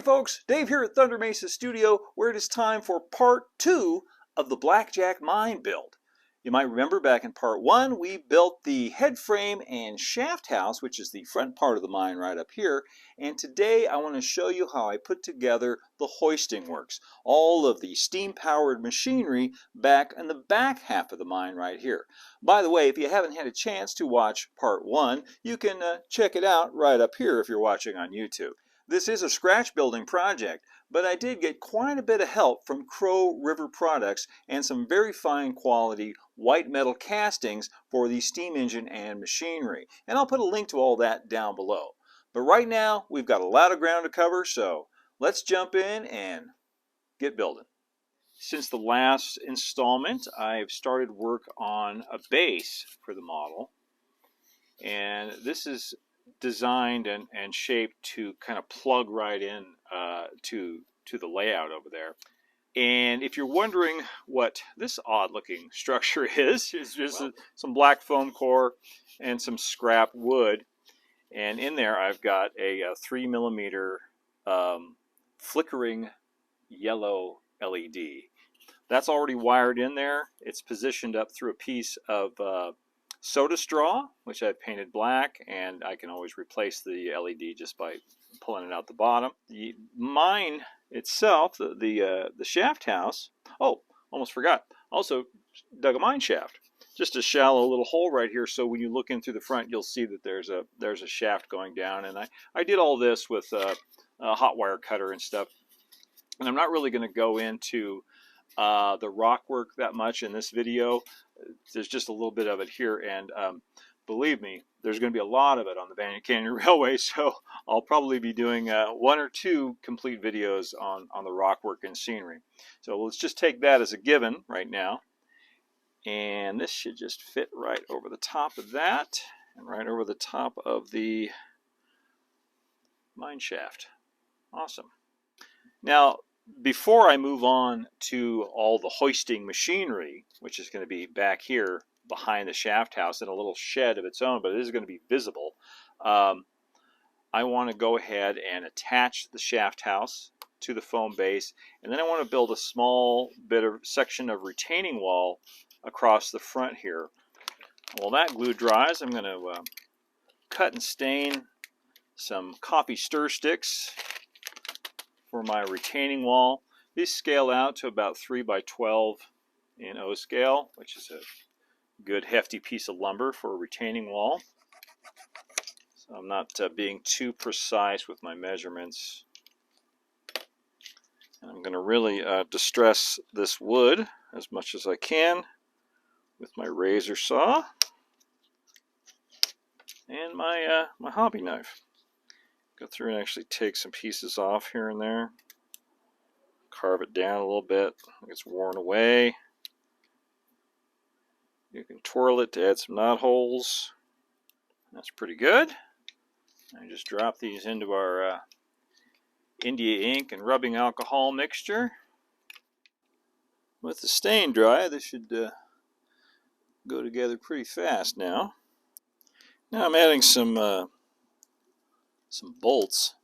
folks, Dave here at Thunder Mesa Studio, where it is time for part 2 of the Blackjack Mine build. You might remember back in part 1 we built the head frame and shaft house, which is the front part of the mine right up here, and today I want to show you how I put together the hoisting works, all of the steam-powered machinery back in the back half of the mine right here. By the way, if you haven't had a chance to watch part 1, you can check it out right up here if you're watching on YouTube. This is a scratch building project, but I did get quite a bit of help from Crow River Products and some very fine quality white metal castings for the steam engine and machinery. And I'll put a link to all that down below. But right now, we've got a lot of ground to cover, so let's jump in and get building. Since the last installment, I've started work on a base for the model. And this is designed and shaped to kind of plug right in to the layout over there. And if you're wondering what this odd looking structure is, it's just some black foam core and some scrap wood. And in there I've got a 3mm flickering yellow LED. That's already wired in there. It's positioned up through a piece of soda straw, which I've painted black, and I can always replace the LED just by pulling it out the bottom. The mine itself, the shaft house, oh, almost forgot, also dug a mine shaft. Just a shallow little hole right here, so when you look in through the front, you'll see that there's a shaft going down, and I did all this with a hot wire cutter and stuff. And I'm not really going to go into the rock work that much in this video. There's just a little bit of it here, and believe me, there's going to be a lot of it on the Bandit Canyon Railway, so I'll probably be doing 1 or 2 complete videos on the rock work and scenery. So let's just take that as a given right now, and this should just fit right over the top of that and right over the top of the mine shaft. Awesome. Now, before I move on to all the hoisting machinery, which is going to be back here behind the shaft house in a little shed of its own, but it is going to be visible, I want to go ahead and attach the shaft house to the foam base, and then I want to build a small bit of section of retaining wall across the front here. While that glue dries, I'm going to cut and stain some coffee stir sticks for my retaining wall. These scale out to about 3 by 12 in O scale, which is a good hefty piece of lumber for a retaining wall. So I'm not being too precise with my measurements. And I'm going to really distress this wood as much as I can with my razor saw and my hobby knife. Go through and actually take some pieces off here and there. Carve it down a little bit. It gets worn away. You can twirl it to add some knot holes. That's pretty good. I just drop these into our India ink and rubbing alcohol mixture. With the stain dry, this should go together pretty fast now. Now I'm adding some bolts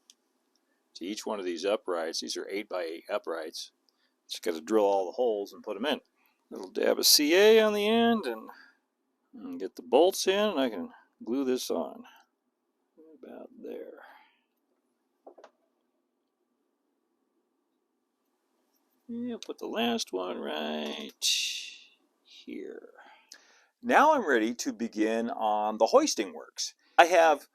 to each one of these uprights. These are 8 by 8 uprights. Just got to drill all the holes and put them in. A little dab of CA on the end and get the bolts in, and I can glue this on. About there. Yeah, put the last one right here. Now I'm ready to begin on the hoisting works. I have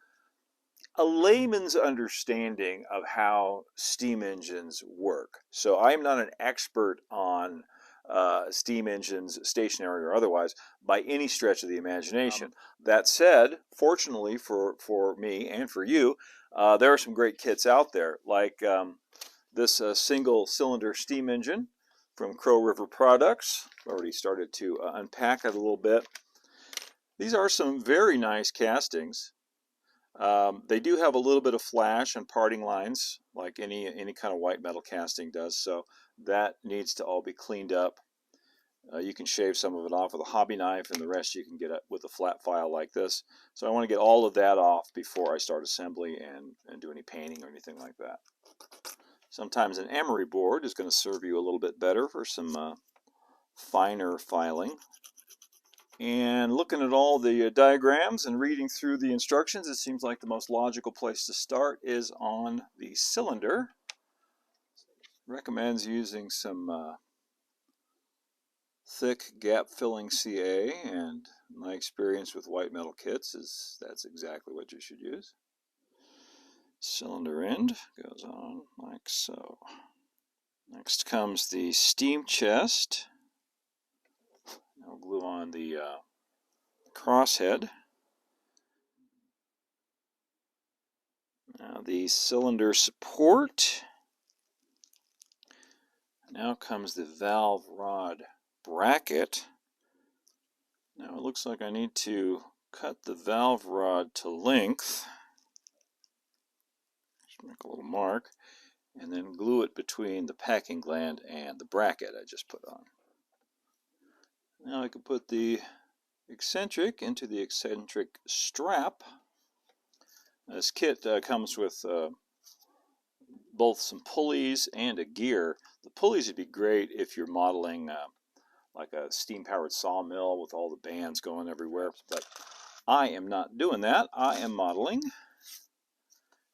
a layman's understanding of how steam engines work. So I'm not an expert on steam engines, stationary or otherwise, by any stretch of the imagination. That said, fortunately for me and for you, there are some great kits out there, like this single cylinder steam engine from Crow River Products. I've already started to unpack it a little bit. These are some very nice castings. They do have a little bit of flash and parting lines, like any kind of white metal casting does, so that needs to all be cleaned up. You can shave some of it off with a hobby knife, and the rest you can get with a flat file like this. So I want to get all of that off before I start assembly and do any painting or anything like that. Sometimes an emery board is going to serve you a little bit better for some finer filing. And looking at all the diagrams and reading through the instructions, it seems like the most logical place to start is on the cylinder. Recommends using some thick gap filling CA, and my experience with white metal kits is that's exactly what you should use. Cylinder end goes on like so. Next comes the steam chest. I'll glue on the crosshead. Now the cylinder support. Now comes the valve rod bracket. Now it looks like I need to cut the valve rod to length. Just make a little mark, and then glue it between the packing gland and the bracket I just put on. Now I can put the eccentric into the eccentric strap. This kit comes with both some pulleys and a gear. The pulleys would be great if you're modeling like a steam-powered sawmill with all the bands going everywhere, but I am not doing that. I am modeling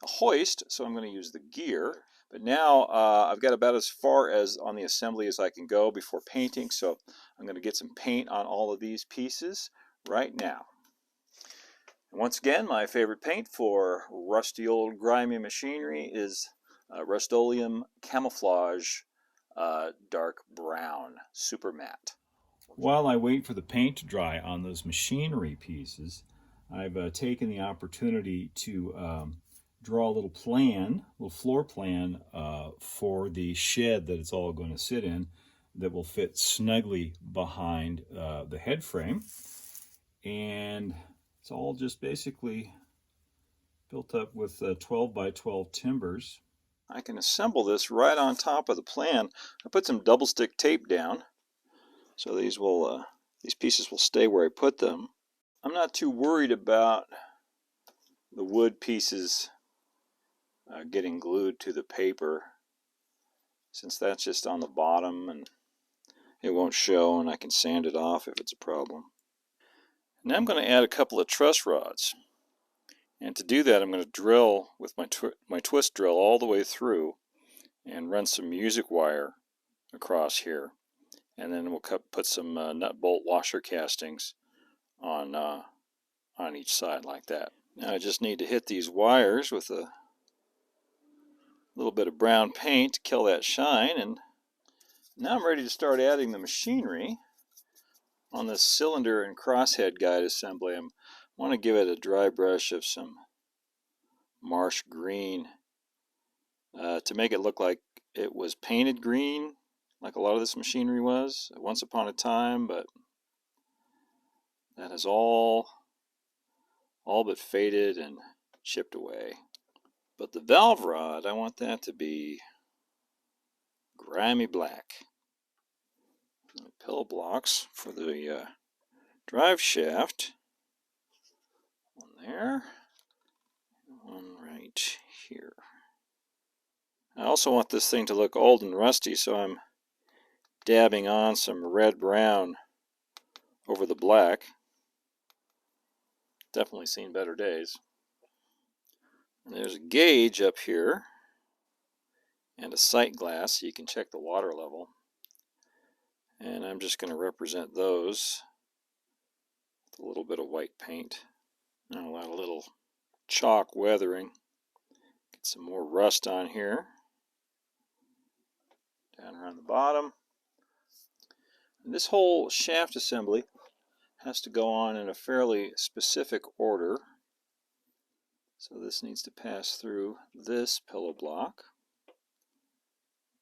a hoist, so I'm going to use the gear. But now I've got about as far as on the assembly as I can go before painting, so I'm going to get some paint on all of these pieces right now. And once again, my favorite paint for rusty old grimy machinery is Rust-Oleum Camouflage Dark Brown Super Matte. While I wait for the paint to dry on those machinery pieces, I've taken the opportunity to draw a little floor plan for the shed that it's all going to sit in that will fit snugly behind the head frame. And it's all just basically built up with 12 by 12 timbers. I can assemble this right on top of the plan. I put some double stick tape down, so these pieces will stay where I put them. I'm not too worried about the wood pieces getting glued to the paper, since that's just on the bottom and it won't show, and I can sand it off if it's a problem. Now I'm going to add a couple of truss rods, and to do that I'm going to drill with my twist drill all the way through and run some music wire across here, and then we'll put some nut bolt washer castings on each side like that. Now I just need to hit these wires with a little bit of brown paint to kill that shine, and now I'm ready to start adding the machinery. On this cylinder and crosshead guide assembly, I want to give it a dry brush of some marsh green to make it look like it was painted green, like a lot of this machinery was once upon a time, but that is all but faded and chipped away. But the valve rod, I want that to be grimy black. Pillow blocks for the drive shaft. One there, one right here. I also want this thing to look old and rusty, so I'm dabbing on some red-brown over the black. Definitely seen better days. And there's a gauge up here and a sight glass so you can check the water level. And I'm just going to represent those with a little bit of white paint. Now I'll add a little chalk weathering. Get some more rust on here. Down around the bottom. And this whole shaft assembly has to go on in a fairly specific order. So this needs to pass through this pillow block,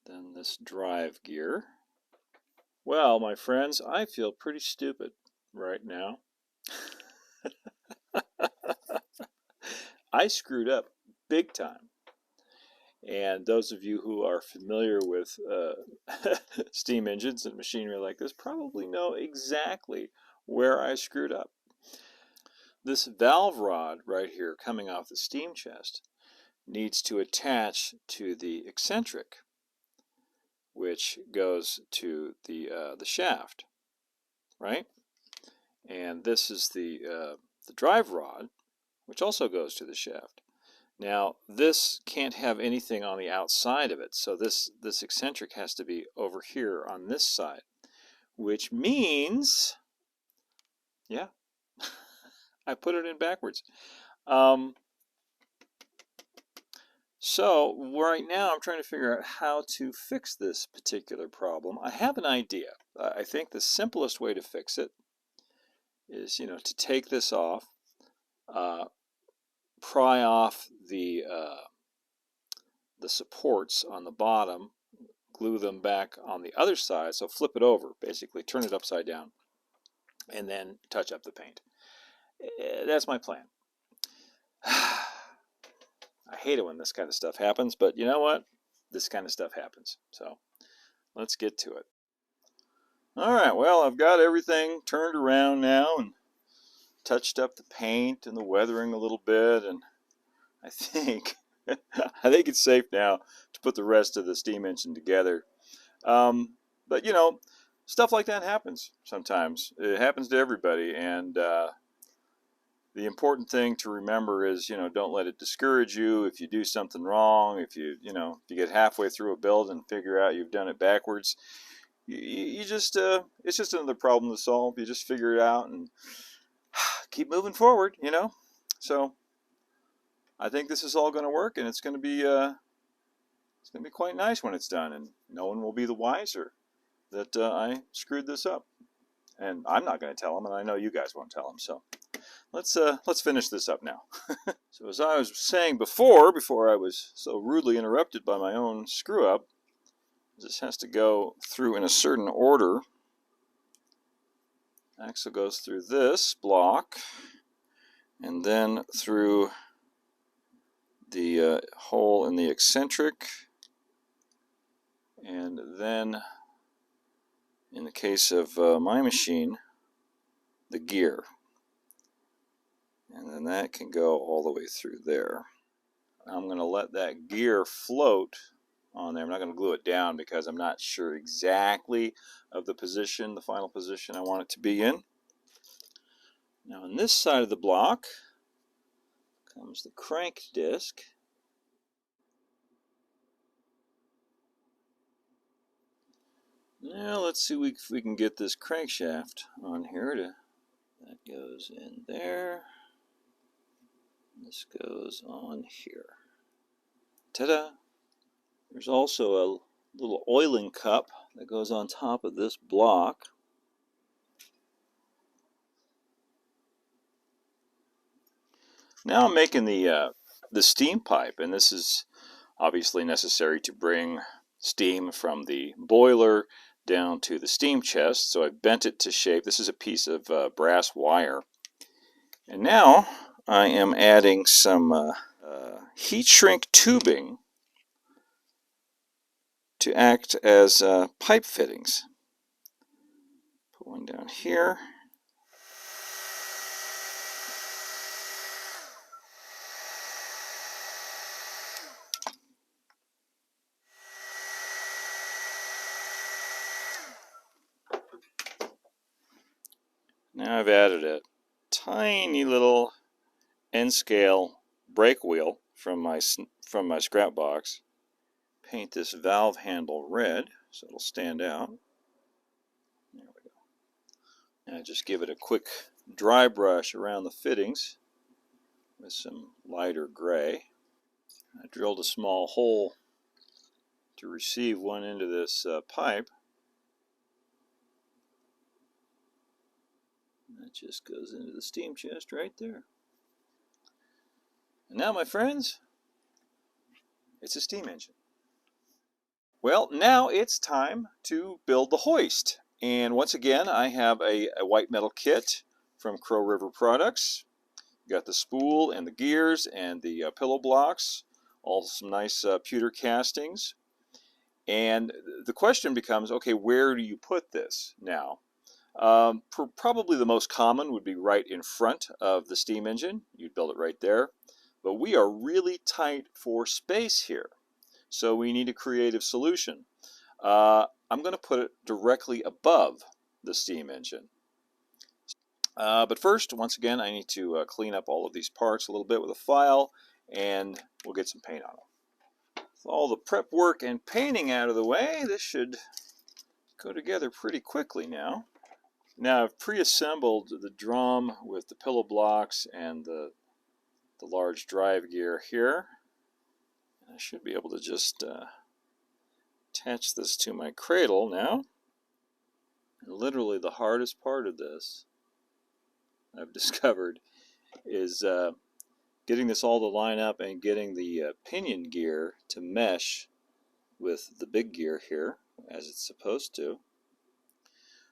then this drive gear. Well, my friends, I feel pretty stupid right now. I screwed up big time. And those of you who are familiar with steam engines and machinery like this probably know exactly where I screwed up. This valve rod right here coming off the steam chest needs to attach to the eccentric, which goes to the shaft, right? And this is the drive rod, which also goes to the shaft. Now, this can't have anything on the outside of it, so this eccentric has to be over here on this side, which means, yeah, I put it in backwards. So right now I'm trying to figure out how to fix this particular problem. I have an idea. I think the simplest way to fix it is, to take this off, pry off the supports on the bottom, glue them back on the other side, so flip it over, basically turn it upside down, and then touch up the paint. That's my plan. I hate it when this kind of stuff happens, but you know what? This kind of stuff happens. So let's get to it. All right, well, I've got everything turned around now and touched up the paint and the weathering a little bit, and I think it's safe now to put the rest of the steam engine together. But stuff like that happens sometimes. It happens to everybody, and the important thing to remember is, don't let it discourage you if you do something wrong. If you get halfway through a build and figure out you've done it backwards, you just it's just another problem to solve. You just figure it out and keep moving forward. So I think this is all going to work, and it's going to be quite nice when it's done, and no one will be the wiser that I screwed this up. And I'm not going to tell them, and I know you guys won't tell them. So let's finish this up now. So as I was saying before I was so rudely interrupted by my own screw up, this has to go through in a certain order. Axle goes through this block, and then through the hole in the eccentric, and then, in the case of my machine, the gear. And then that can go all the way through there. I'm going to let that gear float on there. I'm not going to glue it down because I'm not sure exactly of the position, the final position I want it to be in. Now on this side of the block comes the crank disc. Now let's see if we can get this crankshaft on here. That goes in there. This goes on here. Ta-da! There's also a little oiling cup that goes on top of this block. Now I'm making the steam pipe, and this is obviously necessary to bring steam from the boiler down to the steam chest. So I bent it to shape. This is a piece of brass wire. And now I am adding some heat shrink tubing to act as pipe fittings. Put one down here. Now I've added a tiny little N-scale brake wheel from my scrap box. Paint this valve handle red so it'll stand out. There we go. And just give it a quick dry brush around the fittings with some lighter gray. I drilled a small hole to receive one end of this pipe. That just goes into the steam chest right there. And now, my friends, it's a steam engine. Well, now it's time to build the hoist. And once again, I have a white metal kit from Crow River Products. Got the spool and the gears and the pillow blocks, all some nice pewter castings. And the question becomes, okay, where do you put this now? Probably the most common would be right in front of the steam engine. You'd build it right there. but we are really tight for space here. So we need a creative solution. I'm going to put it directly above the steam engine. But first, once again, I need to clean up all of these parts a little bit with a file, and we'll get some paint on them. With all the prep work and painting out of the way, this should go together pretty quickly now. Now I've pre-assembled the drum with the pillow blocks and the large drive gear here. I should be able to just attach this to my cradle now. And literally the hardest part of this, I've discovered, is getting this all to line up and getting the pinion gear to mesh with the big gear here as it's supposed to.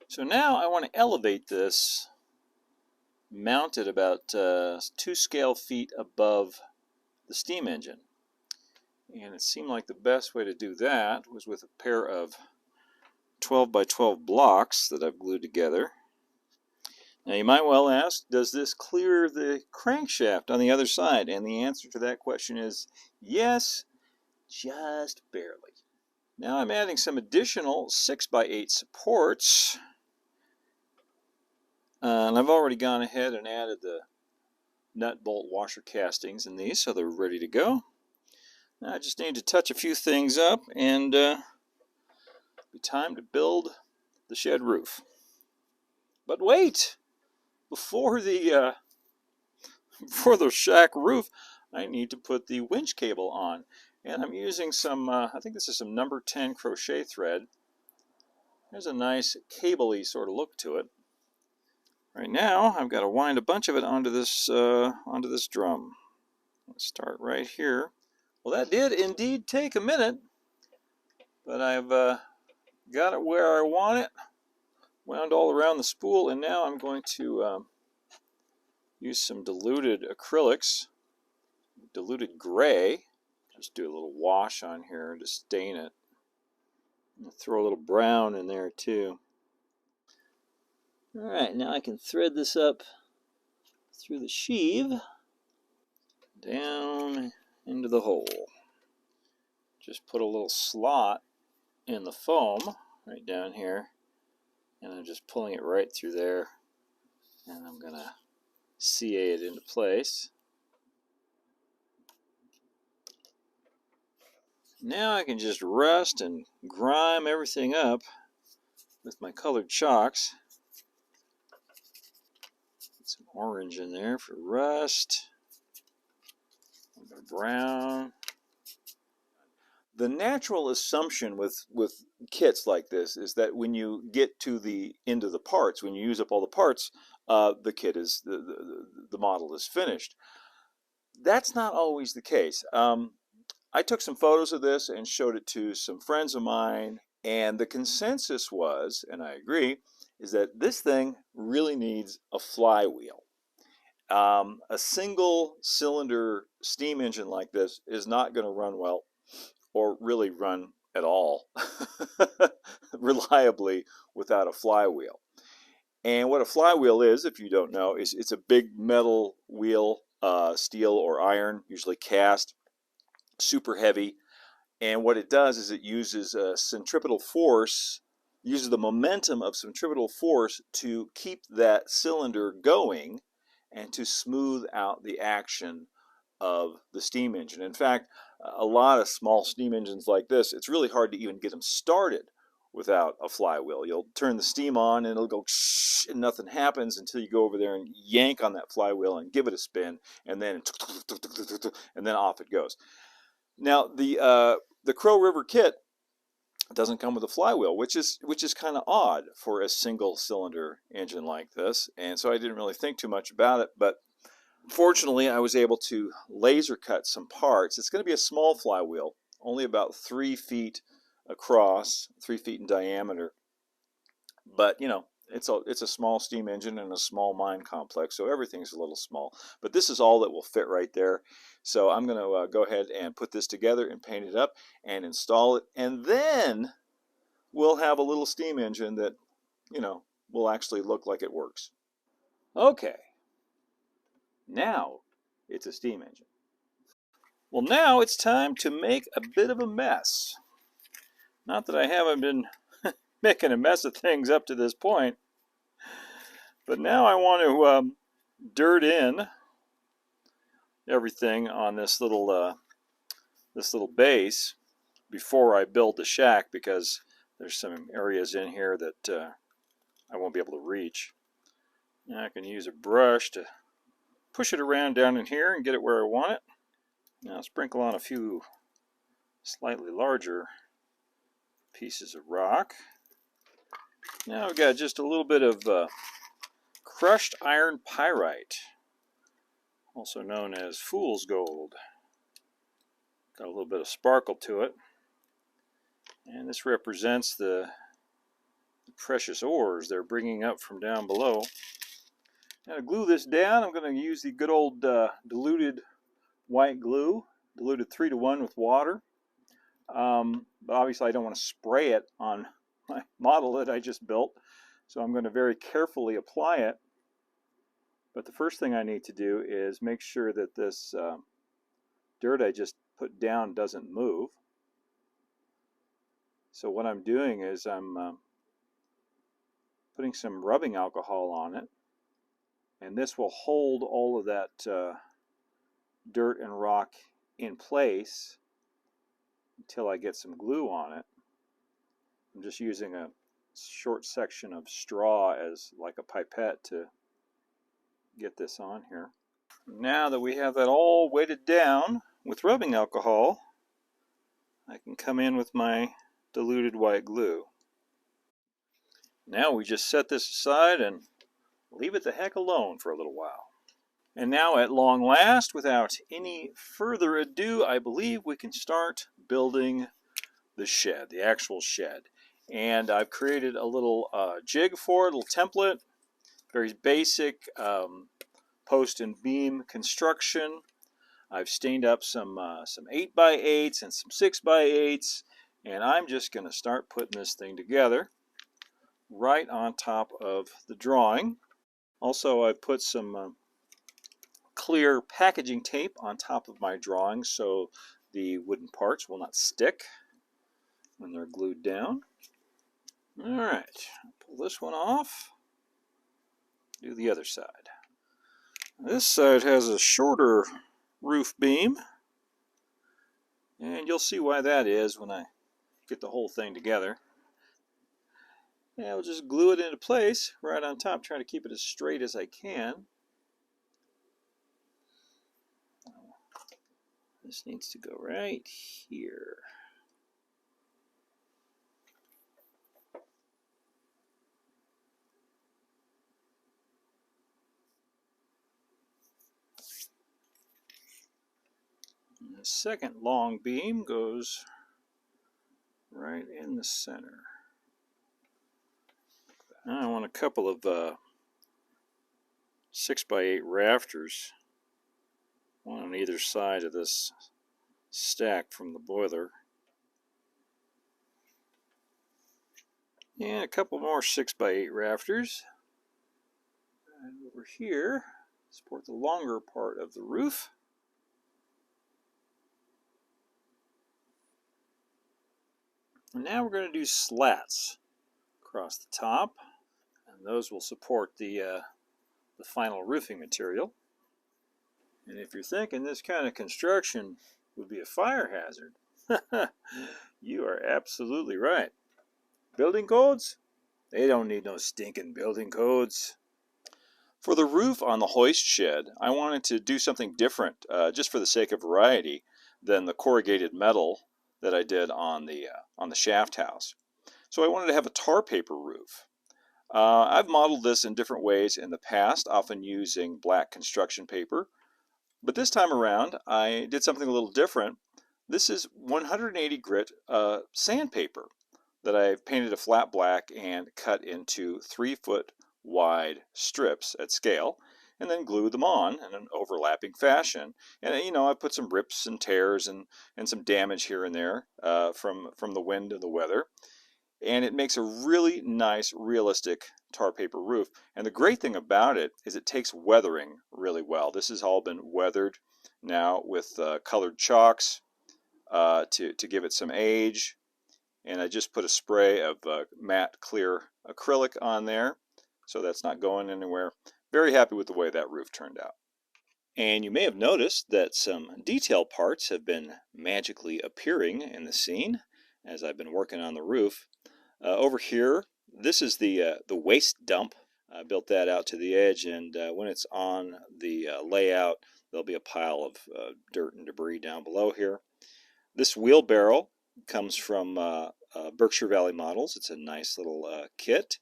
So now I want to elevate this, mount it about 2 scale feet above the steam engine. And it seemed like the best way to do that was with a pair of 12 by 12 blocks that I've glued together. Now you might well ask, does this clear the crankshaft on the other side? And the answer to that question is yes, just barely. Now I'm adding some additional 6 by 8 supports. And I've already gone ahead and added the nut bolt washer castings in these, so they're ready to go. Now I just need to touch a few things up, and it'll be time to build the shed roof. But wait! Before the shack roof, I need to put the winch cable on. And I'm using some, I think this is some number 10 crochet thread. There's a nice cable-y sort of look to it. Right now, I've got to wind a bunch of it onto this drum. Let's start right here. Well, that did indeed take a minute, but I've got it where I want it, wound all around the spool, and now I'm going to use some diluted acrylics, diluted gray. Just do a little wash on here to stain it. I'll throw a little brown in there too. Alright, now I can thread this up through the sheave, down into the hole. Just put a little slot in the foam right down here, and I'm just pulling it right through there, and I'm going to CA it into place. Now I can just rust and grime everything up with my colored chalks. Get some orange in there for rust, a little bit of brown. The natural assumption with kits like this is that when you get to the end of the parts, when you use up all the parts, the kit is the model is finished. That's not always the case. I took some photos of this and showed it to some friends of mine, and the consensus was, and I agree, is that this thing really needs a flywheel. A single cylinder steam engine like this is not going to run well, or really run at all reliably without a flywheel. And what a flywheel is, if you don't know, is it's a big metal wheel, steel or iron, usually cast, super heavy. And what it does is it uses centripetal force, uses the momentum of centripetal force to keep that cylinder going and to smooth out the action of the steam engine. In fact, a lot of small steam engines like this, it's really hard to even get them started without a flywheel. You'll turn the steam on and it'll go shh, and nothing happens until you go over there and yank on that flywheel and give it a spin, and then off it goes. Now the Crow River kit doesn't come with a flywheel, which is kind of odd for a single cylinder engine like this, and so I didn't really think too much about it. But fortunately, I was able to laser cut some parts. It's going to be a small flywheel, only about 3 feet across, 3 feet in diameter. But you know, it's a small steam engine and a small mine complex, so everything's a little small. But this is all that will fit right there. So I'm going to go ahead and put this together and paint it up and install it, and then we'll have a little steam engine that, you know, will actually look like it works. Okay. Now it's a steam engine. Well, now it's time to make a bit of a mess. Not that I haven't been making a mess of things up to this point, but now I want to dirt in everything on this little base before I build the shack, because there's some areas in here that I won't be able to reach. Now I can use a brush to push it around down in here and get it where I want it. Now sprinkle on a few slightly larger pieces of rock. Now I've got just a little bit of crushed iron pyrite, also known as fool's gold. Got a little bit of sparkle to it. And this represents the precious ores they're bringing up from down below. Now to glue this down, I'm going to use the good old diluted white glue, diluted 3 to 1 with water. But obviously I don't want to spray it on my model that I just built, so I'm going to very carefully apply it. But the first thing I need to do is make sure that this dirt I just put down doesn't move. So what I'm doing is I'm putting some rubbing alcohol on it, and this will hold all of that dirt and rock in place until I get some glue on it. I'm just using a short section of straw as like a pipette to get this on here. Now that we have that all weighted down with rubbing alcohol, I can come in with my diluted white glue. Now we just set this aside and leave it the heck alone for a little while. And now at long last, without any further ado, I believe we can start building the shed, the actual shed. And I've created a little jig for it, a little template, very basic post and beam construction. I've stained up some 8x8s and some 6x8s, and I'm just going to start putting this thing together right on top of the drawing. Also, I've put some clear packaging tape on top of my drawing so the wooden parts will not stick when they're glued down. Alright, pull this one off, do the other side. This side has a shorter roof beam, and you'll see why that is when I get the whole thing together. And I'll just glue it into place right on top, trying to keep it as straight as I can. This needs to go right here. And the second long beam goes right in the center. Now I want a couple of 6x8 rafters, one on either side of this stack from the boiler. And a couple more 6x8 rafters right over here, support the longer part of the roof. And now we're going to do slats across the top, and those will support the final roofing material. And if you're thinking this kind of construction would be a fire hazard, you are absolutely right. Building codes? They don't need no stinking building codes. For the roof on the hoist shed, I wanted to do something different, just for the sake of variety, than the corrugated metal that I did on the shaft house. So I wanted to have a tar paper roof. I've modeled this in different ways in the past, often using black construction paper. But this time around, I did something a little different. This is 180 grit sandpaper that I've painted a flat black and cut into 3-foot wide strips at scale, and then glued them on in an overlapping fashion. And you know, I put some rips and tears and some damage here and there from the wind and the weather. And it makes a really nice, realistic tar paper roof. And the great thing about it is it takes weathering really well. This has all been weathered now with colored chalks to give it some age. And I just put a spray of matte clear acrylic on there, so that's not going anywhere. Very happy with the way that roof turned out. And you may have noticed that some detail parts have been magically appearing in the scene as I've been working on the roof. Over here, this is the waste dump. I built that out to the edge, and when it's on the layout, there'll be a pile of dirt and debris down below here. This wheelbarrow comes from Berkshire Valley Models. It's a nice little kit,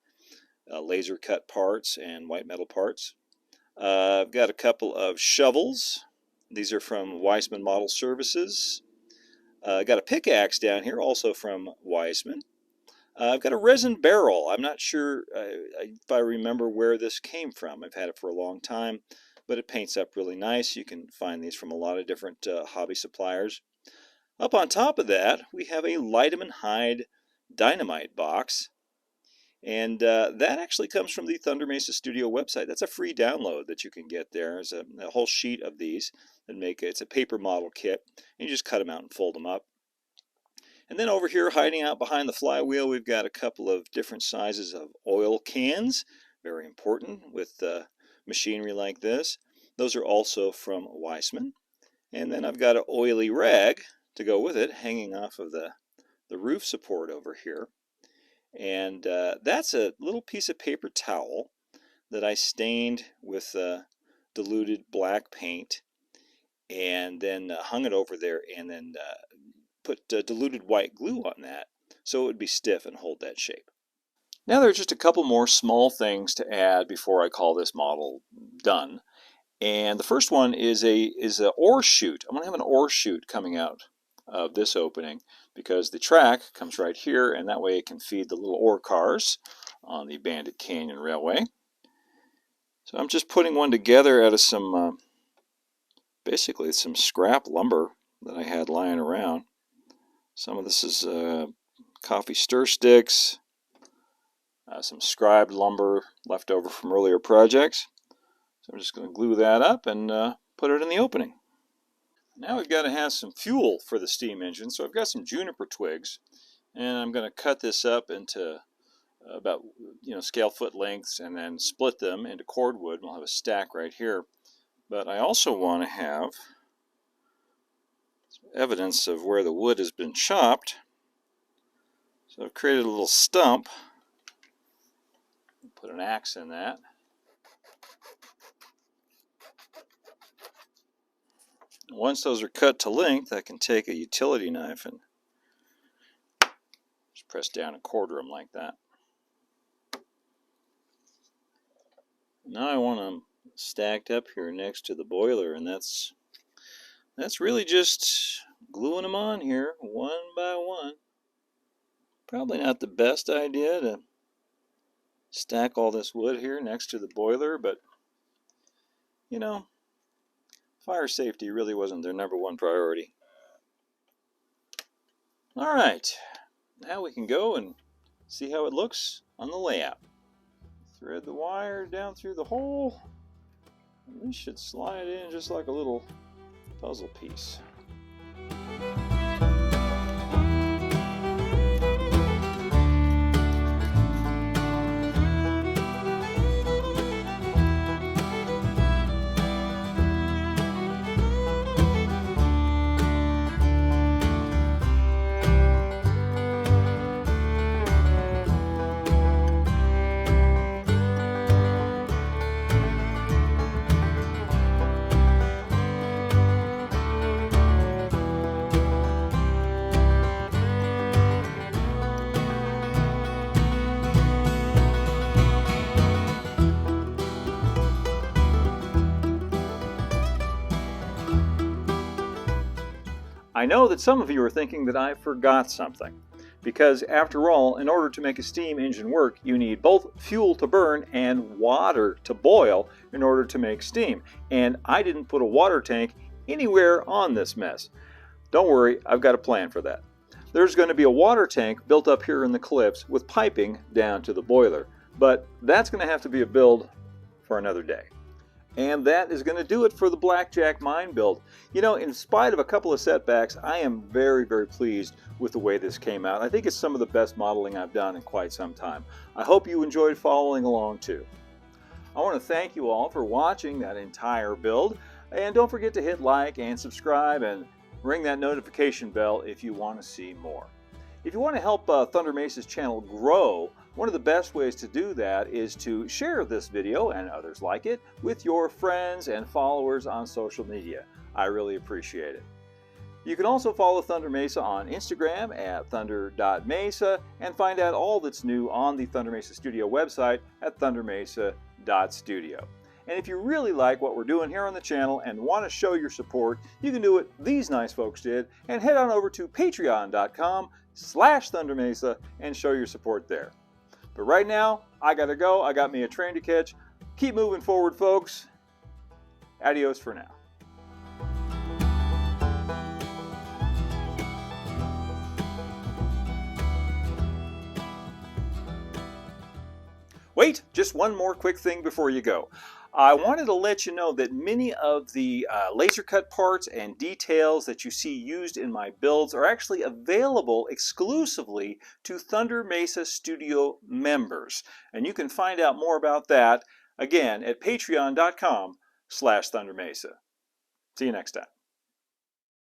laser cut parts and white metal parts. I've got a couple of shovels. These are from Weissman Model Services. I've got a pickaxe down here, also from Weissman. I've got a resin barrel. I'm not sure if I remember where this came from. I've had it for a long time, but it paints up really nice. You can find these from a lot of different hobby suppliers. Up on top of that, we have a Lideman Hide dynamite box. And that actually comes from the Thunder Mesa Studio website. That's a free download that you can get there. There's a whole sheet of these that it's a paper model kit. And you just cut them out and fold them up. And then over here, hiding out behind the flywheel, we've got a couple of different sizes of oil cans. Very important with machinery like this. Those are also from Weissman. And then I've got an oily rag to go with it, hanging off of the roof support over here. And that's a little piece of paper towel that I stained with diluted black paint, and then hung it over there, and then put diluted white glue on that so it would be stiff and hold that shape. Now there are just a couple more small things to add before I call this model done. And the first one is an ore chute. I'm going to have an ore chute coming out of this opening because the track comes right here, and that way it can feed the little ore cars on the Bandit Canyon Railway. So I'm just putting one together out of some basically some scrap lumber that I had lying around. Some of this is coffee stir sticks, some scribed lumber left over from earlier projects. So I'm just going to glue that up and put it in the opening. Now we've got to have some fuel for the steam engine, so I've got some juniper twigs, and I'm going to cut this up into about scale foot lengths, and then split them into cordwood. We'll have a stack right here. But I also want to have some evidence of where the wood has been chopped. So I've created a little stump. Put an axe in that. Once those are cut to length, I can take a utility knife and just press down and quarter them like that. Now I want them stacked up here next to the boiler, and that's really just gluing them on here one by one. Probably not the best idea to stack all this wood here next to the boiler, but fire safety really wasn't their #1 priority. Alright, now we can go and see how it looks on the layout. Thread the wire down through the hole, and this should slide in just like a little puzzle piece. I know that some of you are thinking that I forgot something, because after all, in order to make a steam engine work, you need both fuel to burn and water to boil in order to make steam. And I didn't put a water tank anywhere on this mess. Don't worry, I've got a plan for that. There's going to be a water tank built up here in the cliffs with piping down to the boiler. But that's going to have to be a build for another day. And that is going to do it for the Blackjack Mine build. You know, in spite of a couple of setbacks, I am very, very pleased with the way this came out. I think it's some of the best modeling I've done in quite some time. I hope you enjoyed following along too. I want to thank you all for watching that entire build. And don't forget to hit like and subscribe and ring that notification bell if you want to see more. If you want to help Thunder Mesa's channel grow, one of the best ways to do that is to share this video and others like it with your friends and followers on social media. I really appreciate it. You can also follow Thunder Mesa on Instagram at thunder.mesa and find out all that's new on the Thunder Mesa Studio website at thundermesa.studio. And if you really like what we're doing here on the channel and want to show your support, you can do what these nice folks did and head on over to patreon.com/thundermesa and show your support there. But right now, I gotta go. I got me a train to catch. Keep moving forward, folks. Adios for now. Wait, just one more quick thing before you go. I wanted to let you know that many of the laser cut parts and details that you see used in my builds are actually available exclusively to Thunder Mesa Studio members. And you can find out more about that, again, at patreon.com/thundermesa. See you next time.